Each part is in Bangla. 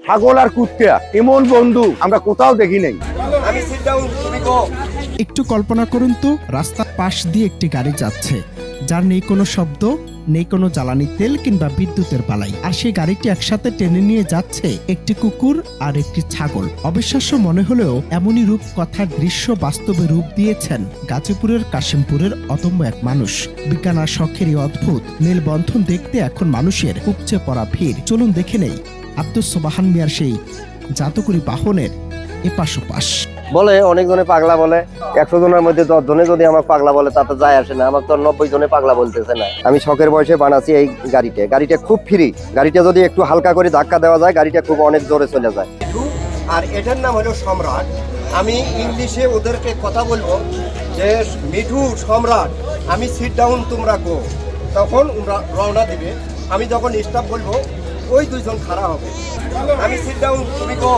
ছাগল আর কুত্তা এমন বন্ধু আমরা কোথাও দেখি নাই। একটু কল্পনা করুন তো, রাস্তার পাশ দিয়ে একটি গাড়ি যাচ্ছে, যার নেই কোনো শব্দ, নেই কোনো জ্বালানি তেল কিংবা বিদ্যুতের পালাই, আর সেই গাড়িটি একসাথে টেনে নিয়ে যাচ্ছে একটি কুকুর আর একটি ছাগল। অবিশ্বাস্য মনে হলেও এমনই রূপ কথার দৃশ্য বাস্তবে রূপ দিয়েছেন গাজীপুরের কাশিমপুরের অদম্য এক মানুষ। বিজ্ঞান আর শখেরই অদ্ভুত মেলবন্ধন দেখতে এখন মানুষের উপচে পড়া ভিড়। চলুন দেখে নেই আব্দুস সোবাহান মিয়ার সেই জাদুকরি বাহনের এপাশ ওপাশ। বলে অনেক জনে পাগলা বলে, 100 জনের মধ্যে 10 জনে যদি আমার পাগলা বলে তাতে যায় আসে না। আমার তো 90 জনে পাগলা বলতেছে না। আমি শখের বয়সে বানাচ্ছি এই গাড়িটা খুব ফ্রি। গাড়িটা যদি একটু হালকা করে ধাক্কা দেওয়া যায় গাড়িটা খুব অনেক জোরে চলে যায়। আর এটার নাম হলো সম্রাট। আমি ইংলিশে ওদেরকে কথা বলবো যে মিঠু সম্রাট, আমি সিট ডাউন তোমরা গো, তখন ওরা রওনা দিবে। আমি যখন স্টপ বলবো ওই দুইজন খাড়া হবে, আমি সিট ডাউন তুমি গো।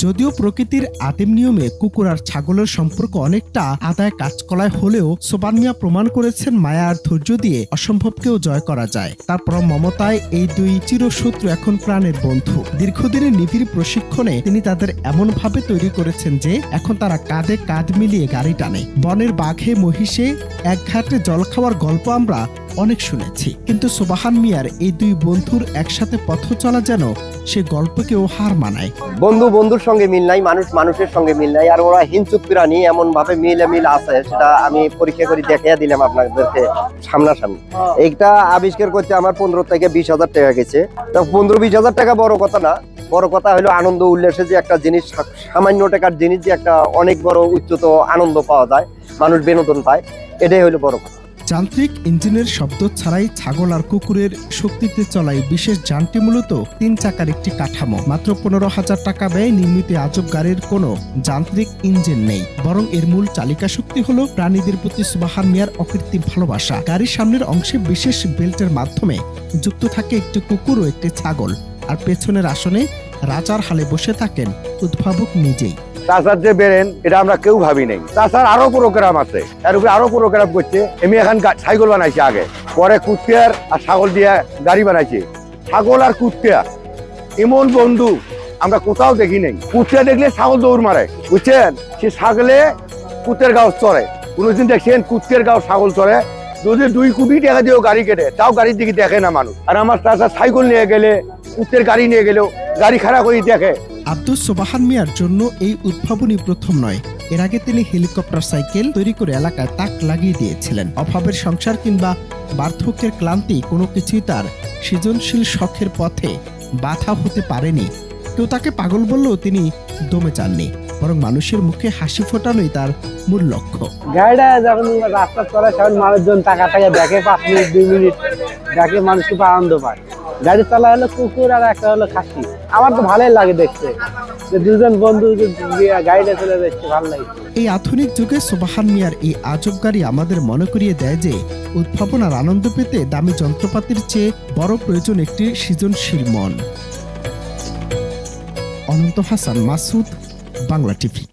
যদিও প্রকৃতির আদিম নিয়মে কুকুর আর ছাগলের সম্পর্ক অনেকটা আদায় কাজকলায় হলেও সোবান মিয়া প্রমাণ করেছেন মায়া আর ধৈর্য দিয়ে অসম্ভবকেও জয় করা যায়। তারপর মমতায় এই দুই চিরশত্রু এখন প্রাণের বন্ধু। দীর্ঘদিনের নিবিড় প্রশিক্ষণে তিনি তাদের এমন ভাবে তৈরি করেছেন যে এখন তারা কাঁধে কাঁধ মিলিয়ে গাড়ি টানে। বনের বাঘে মহিষে এক ঘাটে জল খাওয়ার গল্প আমরা অনেক শুনেছি, কিন্তু সোবাহান মিয়ার এই দুই বন্ধুর একসাথে পথ চলা যেন সে গল্পকেও হার মানায়। বন্ধু বন্ধুর সঙ্গে মিল নাই, মানুষ মানুষের সঙ্গে মিল নাই। আর ওরা হিংসুক প্রাণী, এমন ভাবে মিল আছে, সেটা আমি পরীক্ষা করে দেখিয়ে দিলাম আপনাদেরকে সামনাসামনি। এইটা আবিষ্কার করতে আমার 15 থেকে 20,000 টাকা গেছে। তা 15-20,000 টাকা বড় কথা না, বড় কথা হলো আনন্দ উল্লাসে যে একটা জিনিস, সামান্য টাকার জিনিস যে একটা অনেক বড় উচ্চত আনন্দ পাওয়া যায়, মানুষ বিনোদন পায়, এটাই হলো বড় কথা। যান্ত্রিক ইঞ্জিনের শব্দ ছাড়াই ছাগল আর কুকুরের শক্তিতে চলাই বিশেষ যানটি মূলত 3 চাকার একটি কাঠামো। মাত্র 15,000 টাকা ব্যয়ে নির্মিত আজব গাড়ির কোনো যান্ত্রিক ইঞ্জিন নেই, বরং এর মূল চালিকা শক্তি হলো প্রাণীদের প্রতি সোবাহান মিয়ার অকৃত্রিম ভালোবাসা। গাড়ির সামনের অংশে বিশেষ বেল্টের মাধ্যমে যুক্ত থাকে একটি কুকুর ও একটি ছাগল, আর পেছনের আসনে রাজার হালে বসে থাকেন উদ্ভাবক নিজেই। চাষার যে বেরেন এটা আমরা কেউ ভাবি নাই। চাষার আরো প্রোগ্রাম আছে, এর উপরে আরো প্রোগ্রাম করছে। আমি এখন সাইকেল বানাইছি, আগে পরে কুত্তার আর ছাগল দিয়ে গাড়ি বানাইছি। ছাগল আর কুত্তা এমন বন্ধু আমরা কোথাও দেখি নাই। কুত্তা দেখলে ছাগল দৌড় মারে, বুঝছেন? সে ছাগলে কুত্তের গাও চড়ে। কোনোদিন দেখছেন কুত্তের গাও ছাগল চড়ে? যদি 2 কোটি টাকা দিয়েও গাড়ি কেটে, তাও গাড়ির দিকে দেখে না মানুষ। আর আমার চাষা সাইকেল নিয়ে গেলে, কুত্তের গাড়ি নিয়ে গেলেও গাড়ি খারাপ করে দেখে। আব্দুস সোবাহান মিয়ার জন্য এই উদ্ভাবনী প্রথম নয়। এর আগে তিনি হেলিকপ্টার সাইকেল তৈরি করে এলাকায় তাক লাগিয়ে দিয়েছিলেন। অভাবের সংসার কিংবা বার্ধক্যের ক্লান্তি কোনো কিছুই তার সৃজনশীল শখের পথে বাধা হতে পারেনি। কেউ তাকে পাগল বললেও তিনি দমে যাননি, বরং মানুষের মুখে হাসি ফোটানোই তার মূল লক্ষ্য। গাড়িটা যখন রাস্তা চলে তখন মানুষজন টাকা দেখে, 5 মিনিট 2 মিনিট দেখে, মানুষ খুব আনন্দ পায়। গাড়ি চলা হলো কুকুর আর একটা হলো খাসি। আমার তো ভালোই লাগে দেখতে, যে দুজন বন্ধু গাড়িটা চলে যাচ্ছে, ভালো লাগে। এই আধুনিক যুগে সোবাহান মিয়ার এই আজব গাড়ি আমাদের মনে করিয়ে দেয় যে উদ্ভাবন আর আনন্দ পেতে দামি যন্ত্রপাতির চেয়ে বড় প্রয়োজন একটি সৃজনশীল মন। অনন্ত হাসান মাসুদ, বাংলা টিভি।